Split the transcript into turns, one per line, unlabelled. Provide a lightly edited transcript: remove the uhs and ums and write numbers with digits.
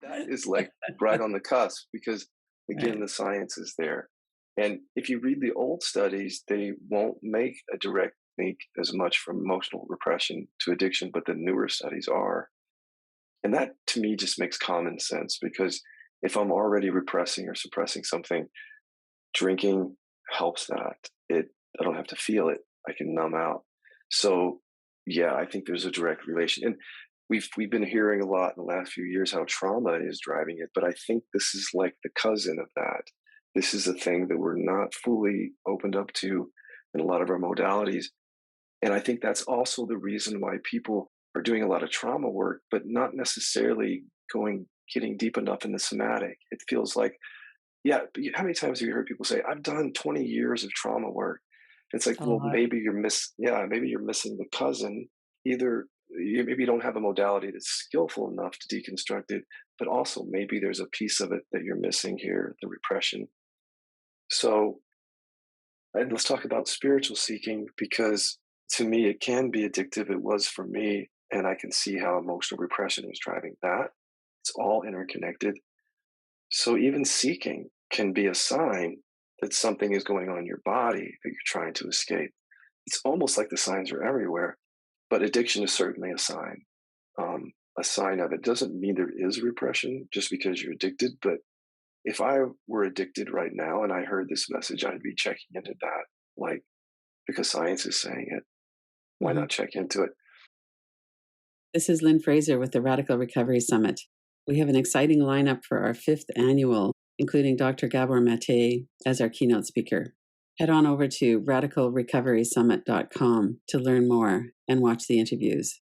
that is like right on the cusp because, again,
Right.
the science is there. And if you read the old studies, they won't make a direct link as much from emotional repression to addiction, but the newer studies are. And that to me just makes common sense because if I'm already repressing or suppressing something, drinking helps that. I don't have to feel it. I can numb out. So yeah, I think there's a direct relation. And we've been hearing a lot in the last few years how trauma is driving it, but I think this is like the cousin of that. This is a thing that we're not fully opened up to in a lot of our modalities. And I think that's also the reason why people are doing a lot of trauma work, but not necessarily getting deep enough in the somatic. It feels like, yeah, but how many times have you heard people say, "I've done 20 years of trauma work"? It's like,
A
well,
lot.
maybe you're missing the cousin. Either maybe you don't have a modality that's skillful enough to deconstruct it, but also maybe there's a piece of it that you're missing here, the repression. So, and let's talk about spiritual seeking because to me it can be addictive. It was for me, and I can see how emotional repression was driving that. It's all interconnected. So even seeking can be a sign that something is going on in your body that you're trying to escape. It's almost like the signs are everywhere, but addiction is certainly a sign of it. Doesn't mean there is repression just because you're addicted, but if I were addicted right now and I heard this message, I'd be checking into that, like because science is saying it. Why
Mhm.
not check into it?
This is Lynn Fraser with the Radical Recovery Summit. We have an exciting lineup for our fifth annual, including Dr. Gabor Mate as our keynote speaker. Head on over to radicalrecoverysummit.com to learn more and watch the interviews.